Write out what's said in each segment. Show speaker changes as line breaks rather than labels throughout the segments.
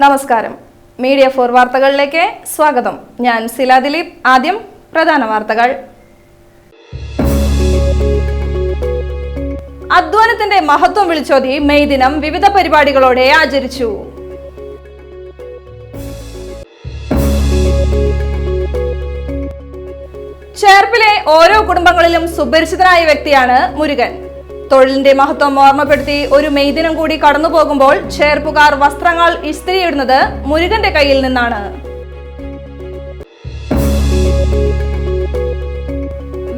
നമസ്കാരം. മീഡിയ 4 വാർത്തകളിലേക്ക് സ്വാഗതം. ഞാൻ സില ദിലീപ്. ആദ്യം പ്രധാന വാർത്തകൾ. അധ്വാനത്തിന്റെ മഹത്വം വിളിച്ചോതി മെയ് ദിനം വിവിധ പരിപാടികളോടെ ആചരിച്ചു. ചേർപ്പിലെ ഓരോ കുടുംബങ്ങളിലും സുപരിചിതനായ വ്യക്തിയാണ് മുരുകൻ. തൊഴിലിന്റെ മഹത്വം ഓർമ്മപ്പെടുത്തി ഒരു മെയ് ദിനം കൂടി കടന്നു പോകുമ്പോൾ ചേർപ്പുകാർ വസ്ത്രങ്ങൾ ഇസ്തിരിയിടുന്നത് മുരുകന്റെ കയ്യിൽ നിന്നാണ്.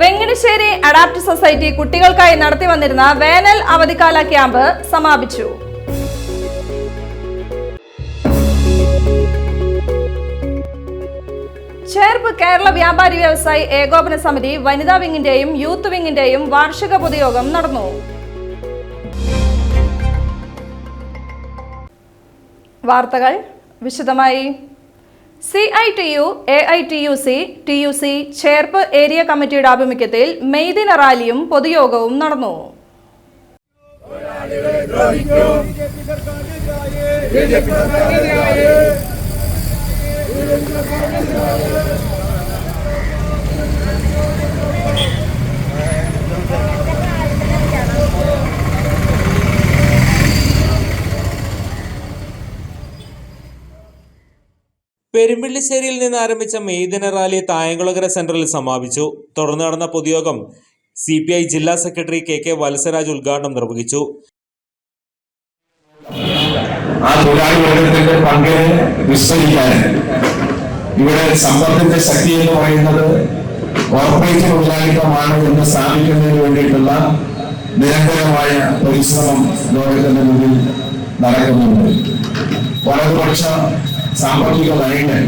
വെങ്ങണിശ്ശേരി അഡാപ്റ്റ് സൊസൈറ്റി കുട്ടികൾക്കായി നടത്തി വന്നിരുന്ന വേനൽ അവധിക്കാല ക്യാമ്പ് സമാപിച്ചു. ചേർപ്പ് കേരള വ്യാപാരി വ്യവസായി ഏകോപന സമിതി വനിതാ വിങ്ങിന്റെയും യൂത്ത് വിങ്ങിന്റെയും വാർഷിക പൊതുയോഗം നടന്നു. വാർത്തകൾ വിശദമായി. CITU, AITUC, TUC Cherpu area കമ്മിറ്റിയുടെ ആഭിമുഖ്യത്തിൽ മെയ് ദിന റാലിയും പൊതുയോഗവും നടന്നു.
പെരുമ്പിള്ളിശ്ശേരിയിൽ നിന്ന് ആരംഭിച്ച മെയ് ദിന റാലി തായങ്കുളകര സെന്ററിൽ സമാപിച്ചു. തുടർന്ന് നടന്ന പൊതുയോഗം CPI ജില്ലാ സെക്രട്ടറി KK വത്സരാജ് ഉദ്ഘാടനം നിർവഹിച്ചു.
ആ തൊഴിലാളി വർഗത്തിന്റെ പങ്കിനെ വിസ്മരിക്കാൻ ഇവിടെ സമ്പത്തിന്റെ ശക്തി എന്ന് പറയുന്നത് കോർപ്പറേറ്റ് തൊഴിലാളിത്തമാണ് എന്ന് സ്ഥാപിക്കുന്നതിന് വേണ്ടിയിട്ടുള്ള നിരന്തരമായ പരിശ്രമം ലോകത്തിന്റെ മുന്നിൽ നടക്കുന്നുണ്ട്. വലതുപക്ഷ സാമ്പത്തിക നയങ്ങൾ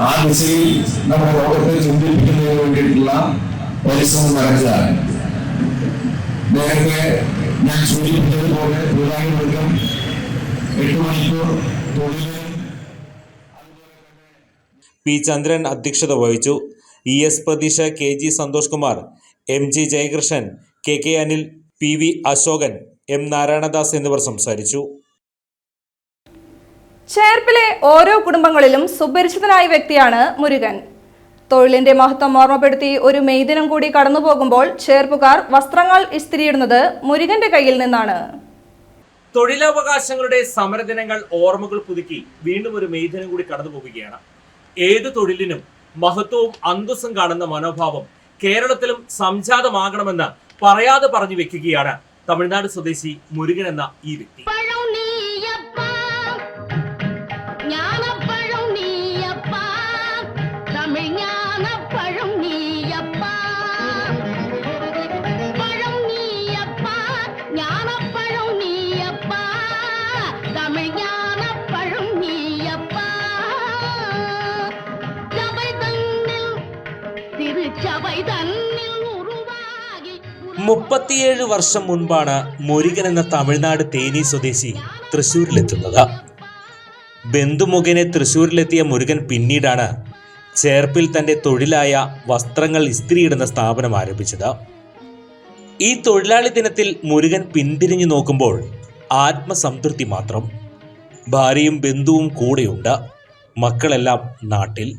ആ ദിശയിൽ നമ്മുടെ ലോകത്തെ ചിന്തിപ്പിക്കുന്നതിന് വേണ്ടിയിട്ടുള്ള പരിശ്രമം നടക്കുകയാണ്. നേരത്തെ ഞാൻ സൂചിപ്പിച്ചതുപോലെ തൊഴിലാളി വർഗം 8 മണിക്കൂർ തൊഴിലും
P. ചന്ദ്രൻ അധ്യക്ഷത വഹിച്ചു. ES Pratheesha, KG Santhosh Kumar, MG Jayakrishnan, KK Anil, PV Ashokan, M. Narayanadas എന്നിവർ സംസാരിച്ചു.
ചേർപ്പിലെ ഓരോ കുടുംബങ്ങളിലും സുപരിചിതനായ വ്യക്തിയാണ് മുരുകൻ. തൊഴിലിന്റെ മഹത്വം ഓർമ്മപ്പെടുത്തി ഒരു മെയ് ദിനം കൂടി കടന്നു പോകുമ്പോൾ ചേർപ്പുകാർ വസ്ത്രങ്ങൾ ഇസ്തിരിയിടുന്നത് മുരുകന്റെ കയ്യിൽ നിന്നാണ്.
തൊഴിലവകാശങ്ങളുടെ സമരദിനങ്ങൾ ഓർമ്മകൾ പുതുക്കി വീണ്ടും ഒരു മെയ് ദിനം കൂടി കടന്നു പോവുകയാണ്. ഏത് തൊഴിലിനും മഹത്വവും അന്തസ്സും കാണുന്ന മനോഭാവം കേരളത്തിലും സംജാതമാകണമെന്ന് പറയാതെ പറഞ്ഞു വെക്കുകയാണ് തമിഴ്നാട് സ്വദേശി മുരുകൻ എന്ന ഈ വ്യക്തി. മുപ്പത്തിയേഴ് വർഷം മുൻപാണ് മുരുകൻ എന്ന തമിഴ്നാട് തേനി സ്വദേശി തൃശ്ശൂരിലെത്തുന്നത്. ബന്ധുമുഖേന തൃശ്ശൂരിലെത്തിയ മുരുകൻ പിന്നീടാണ് ചേർപ്പിൽ തൻ്റെ തൊഴിലായ വസ്ത്രങ്ങൾ ഇസ്തിരിയിടുന്ന സ്ഥാപനം ആരംഭിച്ചത്. ഈ തൊഴിലാളി ദിനത്തിൽ മുരുകൻ പിന്തിരിഞ്ഞു നോക്കുമ്പോൾ ആത്മസംതൃപ്തി മാത്രം. ഭാര്യയും ബന്ധുവും കൂടെയുണ്ട്, മക്കളെല്ലാം നാട്ടിൽ.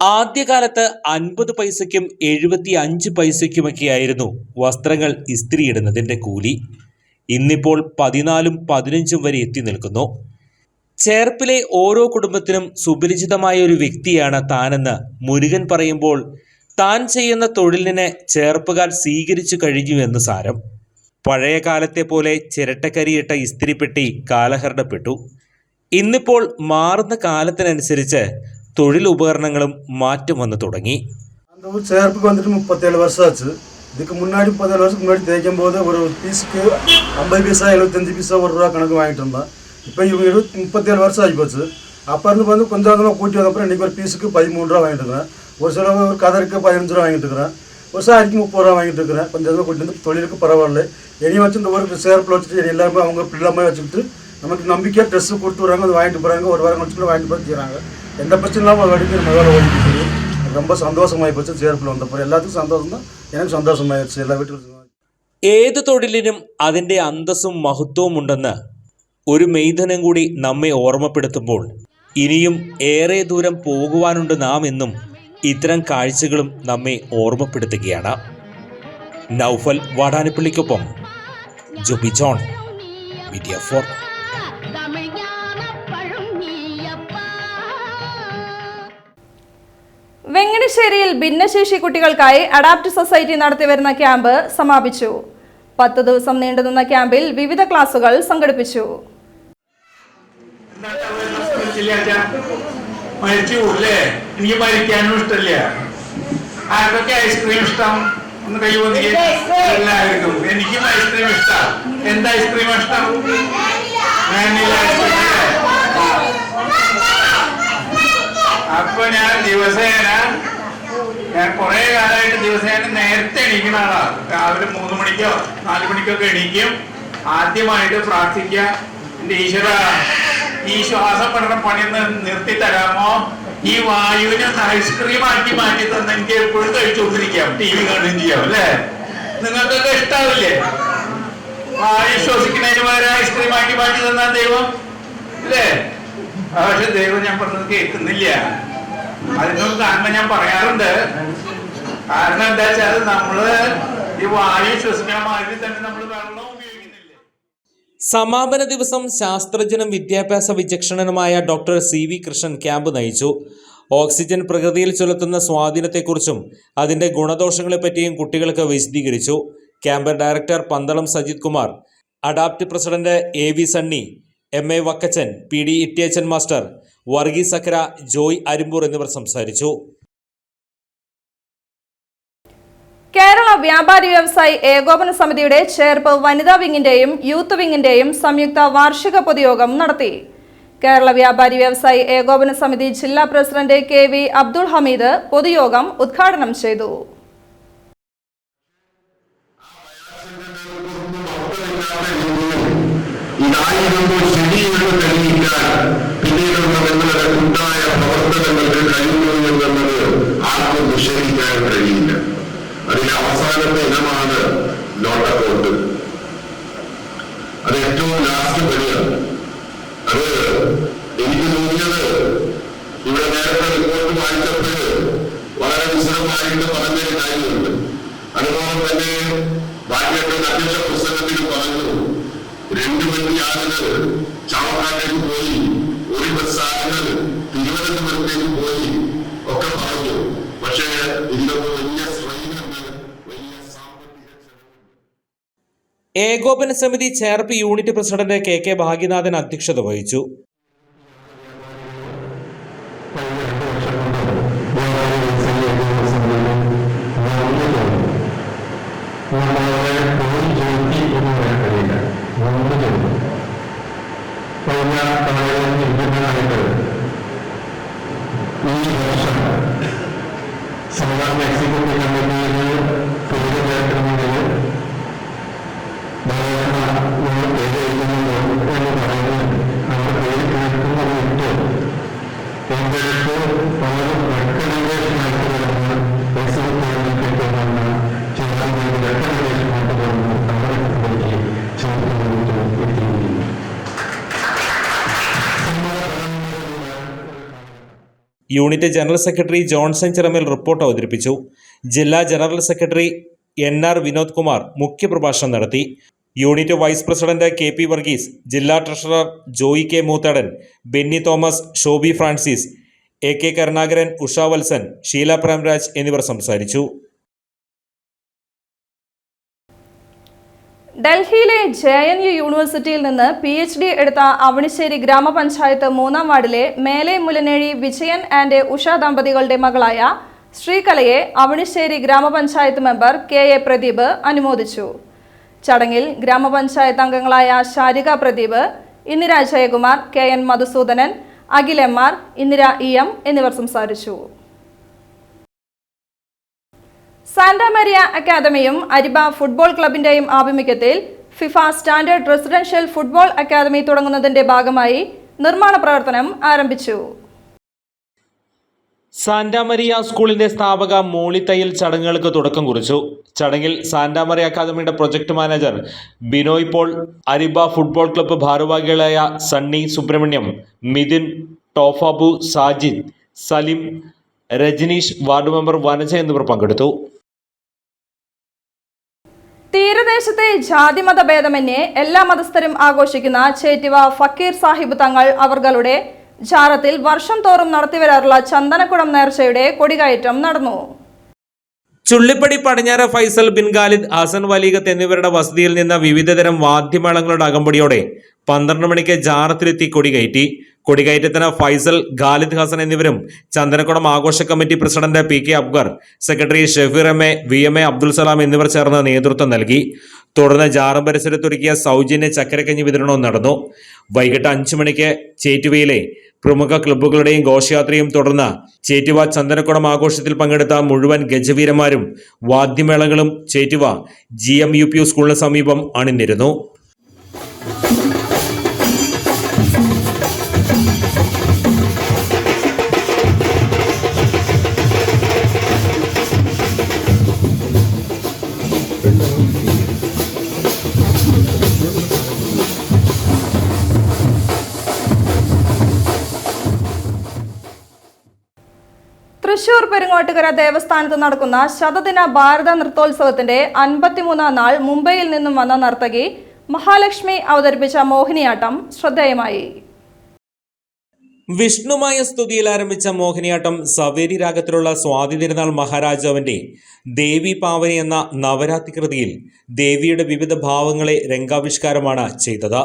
ആദ്യകാലത്ത് 50 പൈസയ്ക്കും 75 പൈസയ്ക്കുമൊക്കെയായിരുന്നു വസ്ത്രങ്ങൾ ഇസ്തിരിയിടുന്നതിൻ്റെ കൂലി. ഇന്നിപ്പോൾ 14ഉം 15ഉം വരെ എത്തി നിൽക്കുന്നു. ചേർപ്പിലെ ഓരോ കുടുംബത്തിനും സുപരിചിതമായ ഒരു വ്യക്തിയാണ് താനെന്ന് മുരുകൻ പറയുമ്പോൾ താൻ ചെയ്യുന്ന തൊഴിലിനെ ചേർപ്പുകാർ സ്വീകരിച്ചു കഴിഞ്ഞു എന്ന് സാരം. പഴയ കാലത്തെ പോലെ ചിരട്ടക്കരിയിട്ട ഇസ്തിരിപ്പെട്ടി കാലഹരണപ്പെട്ടു. ഇന്നിപ്പോൾ മാറുന്ന കാലത്തിനനുസരിച്ച് തൊഴിൽ ഉപകരണങ്ങളും മാറ്റം വന്നു തുടങ്ങി.
சேர்ப்புக்கு வந்துட்டு 37 வருஷம் ஆச்சு. இதுக்கு முன்னாடி 17 வருஷத்துக்கு முன்னாடி தேய்க்கும் போது ஒரு பீஸுக்கு 50 பைசா 75 பைசா ₹1 கணக்கு வாங்கிட்டு இருந்தோம். இப்போ இவங்க 37 வருஷம் ஆகி போச்சு. அப்போ இருந்து வந்து கொஞ்சம் கொஞ்சமாக கூட்டி வந்தப்பறம் இன்றைக்கி ஒரு பீஸுக்கு ₹13 வாங்கிட்டு இருக்கிறேன். ஒரு சில ஒரு கதருக்கு ₹15 வாங்கிட்டு இருக்கிறேன். ஒரு சாரிக்கு ₹30 வாங்கிட்டு இருக்கிறேன். கொஞ்சம் கொஞ்சமாக கூட்டி வந்து தொழிலுக்கு பரவாயில்ல. இனி வச்சு இந்த ஒரு சேர்ப்பில் வச்சுட்டு எல்லாருமே அவங்க பிள்ளைமே வச்சுக்கிட்டு நமக்கு நம்பிக்கையாக ட்ரெஸ்ஸு கொடுத்து விட்றாங்க, அது வாங்கிட்டு போகிறாங்க. ஒரு வாரம் கழிச்சுட்டு வாங்கிட்டு போய் செய்கிறாங்க. எந்த பிரச்சனை இல்லாமல் வடிக்கு நம்ம வேலை ஓடிட்டு ரொம்ப சந்தோஷமாகி போச்சு. ചേർപ്പിൽ വന്നപ്പോൾ എല്ലാവർക്കും സന്തോഷം தான், எனக்கு സന്തോഷമായിடுச்சு. എല്ലാ വീട്ടിലും
ഏത് തൊഴിലിനും അതിൻ്റെ അന്തസ്സും മഹത്വവും ഉണ്ടെന്ന് ഒരു മെയ് ദിനം കൂടി നമ്മെ ഓർമ്മപ്പെടുത്തുമ്പോൾ ഇനിയും ഏറെ ദൂരം പോകുവാനുണ്ട് നാം എന്നും ഇത്തരം കാഴ്ചകളും നമ്മെ ഓർമ്മപ്പെടുത്തുകയാണ്. നൗഫൽ വാടാനപ്പള്ളിക്കൊപ്പം ജോബി ജോൺ, മീഡിയ 4.
വെങ്ങണിശ്ശേരിയിൽ ഭിന്നശേഷി കുട്ടികൾക്കായി അഡാപ്റ്റ് സൊസൈറ്റി നടത്തിവരുന്ന ക്യാമ്പ് സമാപിച്ചു. 10 ദിവസം നീണ്ടുനിന്ന ക്യാമ്പിൽ വിവിധ ക്ലാസുകൾ സംഘടിപ്പിച്ചു.
എനിക്ക് മരിക്കാനും ഇഷ്ടമില്ല. ആർക്കൊക്കെ ഐസ്ക്രീം ഇഷ്ടം ഒന്ന് കൈ വന്നിട്ട് എല്ലാവർക്കും. എനിക്കും ഐസ്ക്രീം ഇഷ്ടം. എന്താ ഐസ്ക്രീം ഇഷ്ടം? Vanilla ice cream. അപ്പൊ ഞാൻ കുറെ കാലമായിട്ട് ദിവസേന നേരത്തെ എണീക്കുന്ന ആളാ. രാവിലെ 3 മണിക്കോ 4 മണിക്കൊക്കെ എണീക്കും. ആദ്യമായിട്ട് പ്രാർത്ഥിക്കുക, എന്റെ ഈശ്വര ഈ ശ്വാസം പെടുന്ന പണി നിർത്തി തരാമോ, ഈ വായുവിനെ ഐസ്ക്രീം ആക്കി മാറ്റി തന്നെ എനിക്ക് എപ്പോഴും കഴിച്ചുകൊണ്ടിരിക്കാം, TV കാണുകയും ചെയ്യാം അല്ലേ? നിങ്ങൾക്കൊക്കെ ഇഷ്ടാവില്ലേ? വായു ശ്വസിക്കുന്നതിന് പകരം ഐസ്ക്രീം ആക്കി മാറ്റി തന്നാ ദൈവം അല്ലേ? പക്ഷെ ദൈവം ഞാൻ പറഞ്ഞത് കേൾക്കുന്നില്ല. അതിനൊരു കാരണം ഞാൻ പറയാറുണ്ട്. കാരണം എന്താ വെച്ചാൽ നമ്മള് ഈ വായു ശ്വസിക്കാൻ മാതിരി തന്നെ നമ്മൾ വെള്ളം ഉപയോഗിക്കുന്നില്ലേ.
സമാപന ദിവസം ശാസ്ത്രജ്ഞനും വിദ്യാഭ്യാസ വിചക്ഷണനുമായ ഡോക്ടർ CV കൃഷ്ണൻ ക്യാമ്പ് നയിച്ചു. ഓക്സിജൻ പ്രകൃതിയിൽ ചെലുത്തുന്ന സ്വാധീനത്തെക്കുറിച്ചും അതിന്റെ ഗുണദോഷങ്ങളെപ്പറ്റിയും കുട്ടികൾക്ക് വിശദീകരിച്ചു. Camp director Pandalam Sajith Kumar, Adapt president AV Sunny, MA Vakkachan, PD Ittiyachan master, Varghese Akkara, Joy Arimpur എന്നിവർ സംസാരിച്ചു.
കേരള വ്യാപാരി വ്യവസായി ഏകോപന സമിതിയുടെ ചേർപ്പ് വനിതാ വിങ്ങിന്റെയും യൂത്ത് വിങ്ങിന്റെയും സംയുക്ത വാർഷിക പൊതുയോഗം നടത്തി. കേരള വ്യാപാരി വ്യവസായി ഏകോപന സമിതി ജില്ലാ പ്രസിഡന്റ് KV അബ്ദുൾ ഹമീദ് പൊതുയോഗം ഉദ്ഘാടനം ചെയ്തു.
ആർക്കും നിഷേധിക്കാൻ കഴിയില്ല. അതിലെ അവസാനത്തെ ഇനമാണ് നോട്ടക്കോട്ട്. അത് ഏറ്റവും ലാസ്റ്റ് വരികയാണ്. അത് എനിക്ക് തോന്നിയത് ഇവിടെ നേരത്തെ റിപ്പോർട്ട് വായിച്ചപ്പോൾ വളരെ വിശദമായിട്ട് പറഞ്ഞൊരു കാര്യമുണ്ട്. അതുപോലെ തന്നെ ബാക്കിയൊക്കെ അധ്യക്ഷ പുസ്തകത്തിൽ പറഞ്ഞു 2 മണി ആളുകൾ ചാവക്കാട്ടേക്ക് പോയി, 1 ബസ് ആളുകൾ തിരുവനന്തപുരത്തേക്ക് പോയി ഒക്കെ പറഞ്ഞു. പക്ഷേ ഇതിനൊക്കെ വലിയ സ്ട്രെയിനുണ്ട്, വലിയ സാമ്പത്തിക ചെലവുണ്ട്.
ഏകോപന സമിതി Cherpu unit president KK Bhagyanathan അധ്യക്ഷത വഹിച്ചു. Unit general secretary Johnson Chiramel report അവതരിപ്പിച്ചു. ജില്ലാ general secretary NR Vinod Kumar മുഖ്യപ്രഭാഷണം നടത്തി. Unit vice president KP Varghese, ജില്ലാ treasurer Joy K Moothadan, Benny Thomas, Shoby Francis, AK Karunakaran, Usha Valsan, Sheela Premraj എന്നിവർ സംസാരിച്ചു.
ഡൽഹിയിലെ JNU യൂണിവേഴ്സിറ്റിയിൽ നിന്ന് PhD എടുത്ത അവണിശ്ശേരി ഗ്രാമപഞ്ചായത്ത് 3-ാം വാർഡിലെ മേലെ മുലനേഴി വിജയൻ ആൻഡ് ഉഷ ദമ്പതികളുടെ മകളായ ശ്രീകലയെ അവണിശ്ശേരി ഗ്രാമപഞ്ചായത്ത് മെമ്പർ KA പ്രദീപ് അനുമോദിച്ചു. ചടങ്ങിൽ ഗ്രാമപഞ്ചായത്ത് അംഗങ്ങളായ Sarika Pradeep, Indira Jayakumar, KN Madhusoodanan, Akhil MR, Indira EM എന്നിവർ സംസാരിച്ചു. സാന്റാമരിയ അക്കാദമിയും അരിബ ഫുട്ബോൾ ക്ലബിന്റെയും ആഭിമുഖ്യത്തിൽ FIFA standard residential football academy തുടങ്ങുന്നതിന്റെ ഭാഗമായി നിർമ്മാണ പ്രവർത്തനം ആരംഭിച്ചു.
സാന്റാമരിയ സ്കൂളിന്റെ സ്ഥാപക മോളി തയ്യൽ ചടങ്ങുകൾക്ക് തുടക്കം കുറിച്ചു. ചടങ്ങിൽ സാന്റാമരിയ അക്കാദമിയുടെ project manager Binoy Paul, Ariba football club ഭാരവാഹികളായ സണ്ണി സുബ്രഹ്മണ്യം, മിഥുൻ, ടോഫാബു, സാജിദ്, സലിം, രജനീഷ്, വാർഡ് മെമ്പർ വനജ എന്നിവർ പങ്കെടുത്തു.
തീരദേശത്തെ ജാതിമത ഭേദമന്യേ എല്ലാ മതസ്ഥരും ആഘോഷിക്കുന്ന ചേറ്റുവ ഫക്കീർ സാഹിബ് തങ്ങൾ അവർകളുടെ ജാറത്തിൽ വർഷം തോറും നടത്തിവരാറുള്ള ചന്ദനക്കുടം നേർച്ചയുടെ കൊടികയറ്റം നടന്നു.
ചുള്ളിപ്പടി പടിഞ്ഞാറ് ഫൈസൽ ബിൻ ഖാലിദ്, ഹസൻ വലീഗത്ത് എന്നിവരുടെ വസതിയിൽ നിന്ന് വിവിധതരം വാദ്യമേളങ്ങളുടെ അകമ്പടിയോടെ 12 മണിക്ക് ജാറത്തിലെത്തി കൊടികയറ്റി. കൊടികയറ്റത്തിന് ഫൈസൽ, ഖാലിദ് ഹസൻ എന്നിവരും ചന്ദനക്കുടം ആഘോഷ committee president PK Abgar, secretary Shafeer M A, VMA Abdul Salam എന്നിവർ ചേർന്ന് നേതൃത്വം നൽകി. തുടർന്ന് ജാറും പരിസരത്തൊരുക്കിയ സൗജന്യ ചക്കരക്കഞ്ഞി വിതരണവും നടന്നു. വൈകിട്ട് 5 മണിക്ക് ചേറ്റുവയിലെ പ്രമുഖ ക്ലബ്ബുകളുടെയും ഘോഷയാത്രയും തുടർന്ന് ചേറ്റുവ ചന്ദനക്കുടം ആഘോഷത്തിൽ പങ്കെടുത്ത മുഴുവൻ ഗജവീരന്മാരും വാദ്യമേളങ്ങളും ചേറ്റുവ GMUP സ്കൂളിന് സമീപം അണിനിരുന്നു.
തൃശൂർ പെരുങ്ങോട്ടുകര ദേവസ്ഥാനത്ത് നടക്കുന്ന ശതദിന ഭാരത നൃത്തോത്സവത്തിന്റെ 53ാം നാൾ മുംബൈയിൽ നിന്നും വന്ന നർത്തകി മഹാലക്ഷ്മി അവതരിപ്പിച്ച മോഹിനിയാട്ടം ശ്രദ്ധേയമായി.
വിഷ്ണുമായ സ്തുതിയിൽ ആരംഭിച്ച മോഹിനിയാട്ടം സവേരി രാഗത്തിലുള്ള സ്വാതി തിരുനാൾ മഹാരാജാവിന്റെ ദേവി പാവനി എന്ന നവരാത്രി കൃതിയിൽ ദേവിയുടെ വിവിധ ഭാവങ്ങളെ രംഗാവിഷ്കാരമാണ് ചെയ്തത്.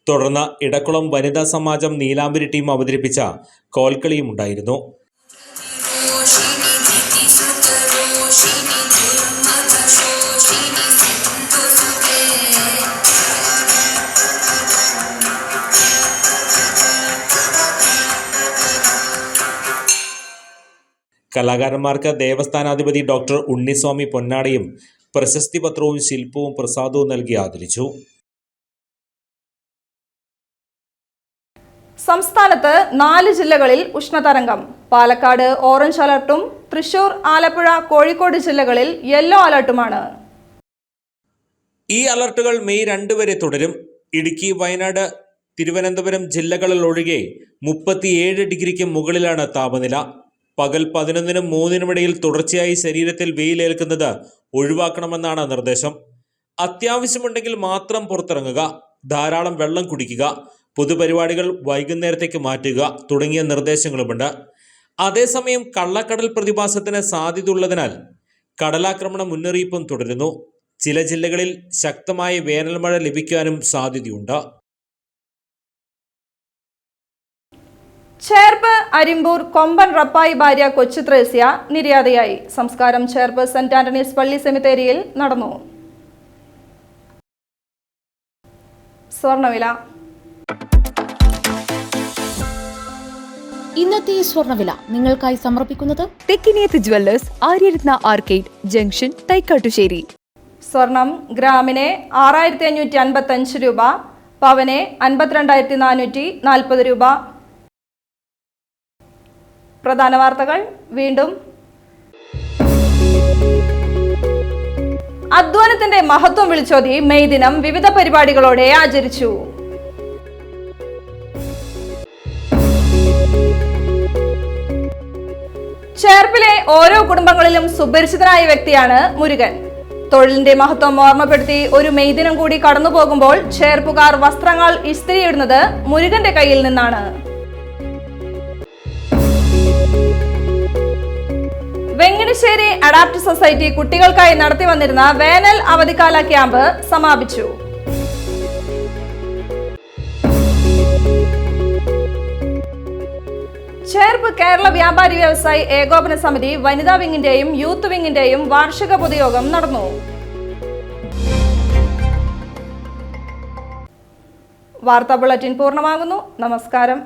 തുടർന്ന് ഇടക്കുളം വനിതാ സമാജം നീലാംബരി ടീം അവതരിപ്പിച്ച കോൽക്കളിയും ഉണ്ടായിരുന്നു. കലാകാരന്മാർക്ക് ദേവസ്ഥാനാധിപതി ഡോക്ടർ ഉണ്ണിസ്വാമി പൊന്നാടയും പ്രശസ്തി പത്രവും ശില്പവും പ്രസാദവും നൽകി ആദരിച്ചു.
സംസ്ഥാനത്ത് 4 ജില്ലകളിൽ ഉഷ്ണതരംഗം. പാലക്കാട് ഓറഞ്ച് അലർട്ടും തൃശൂർ, ആലപ്പുഴ, കോഴിക്കോട് ജില്ലകളിൽ യെല്ലോ അലർട്ടുമാണ്.
ഈ അലർട്ടുകൾ മെയ് 2 വരെ തുടരും. ഇടുക്കി, വയനാട്, തിരുവനന്തപുരം ജില്ലകളിൽ ഒഴികെ 37 ഡിഗ്രിക്ക് മുകളിലാണ് താപനില. പകൽ 11നും 3നും ഇടയിൽ തുടർച്ചയായി ശരീരത്തിൽ വെയിലേൽക്കുന്നത് ഒഴിവാക്കണമെന്നാണ് നിർദ്ദേശം. അത്യാവശ്യമുണ്ടെങ്കിൽ മാത്രം പുറത്തിറങ്ങുക, ധാരാളം വെള്ളം കുടിക്കുക, പൊതുപരിപാടികൾ വൈകുന്നേരത്തേക്ക് മാറ്റുക തുടങ്ങിയ നിർദ്ദേശങ്ങളുമുണ്ട്. അതേസമയം കള്ളക്കടൽ പ്രതിഭാസത്തിന് സാധ്യതയുള്ളതിനാൽ കടലാക്രമണ മുന്നറിയിപ്പും തുടരുന്നു. ചില ജില്ലകളിൽ ശക്തമായ വേനൽമഴ ലഭിക്കാനും സാധ്യതയുണ്ട്.
ചേർപ്പ് അരിമ്പൂർ കൊമ്പൻ റപ്പായി ഭാര്യ കൊച്ചു ത്രേസ്യ നിര്യാതയായി. സംസ്കാരം ചേർപ്പ് സെന്റ് ആന്റണീസ് പള്ളി സെമിത്തേരിയിൽ നടന്നു. സ്വർണ്ണവില.
ഇന്നത്തെ സ്വർണ്ണവില നിങ്ങൾക്കായി സമർപ്പിക്കുന്നത്
Thekkiniyath jewellers, Aryaratna arcade junction, Thaikkattussery.
സ്വർണം ഗ്രാമിന് 6555 രൂപ, പവന് 52,440 രൂപ. പ്രധാന വാർത്തകൾ വീണ്ടും. അധ്വാനത്തിന്റെ മഹത്വം വിളിച്ചോതി മെയ് ദിനം വിവിധ പരിപാടികളോടെ ആചരിച്ചു. ചേർപ്പിലെ ഓരോ കുടുംബങ്ങളിലും സുപരിചിതനായ വ്യക്തിയാണ് മുരുകൻ. തൊഴിലിന്റെ മഹത്വം ഓർമ്മപ്പെടുത്തി ഒരു മെയ് ദിനം കൂടി കടന്നു പോകുമ്പോൾ ചേർപ്പുകാർ വസ്ത്രങ്ങൾ ഇസ്തിരിയിടുന്നത് മുരുകന്റെ കയ്യിൽ നിന്നാണ്. വെങ്ങണിശ്ശേരി അഡാപ്റ്റ് സൊസൈറ്റി കുട്ടികൾക്കായി നടത്തി വന്നിരുന്ന വേനൽ അവധിക്കാല ക്യാമ്പ് സമാപിച്ചു. ചേർപ്പ് കേരള വ്യാപാരി വ്യവസായി ഏകോപന സമിതി വനിതാ വിങ്ങിന്റെയും യൂത്ത് വിങ്ങിന്റെയും വാർഷിക പൊതുയോഗം നടന്നു. വാർത്താ ബുള്ളറ്റിൻ പൂർണ്ണമാകുന്നു. നമസ്കാരം.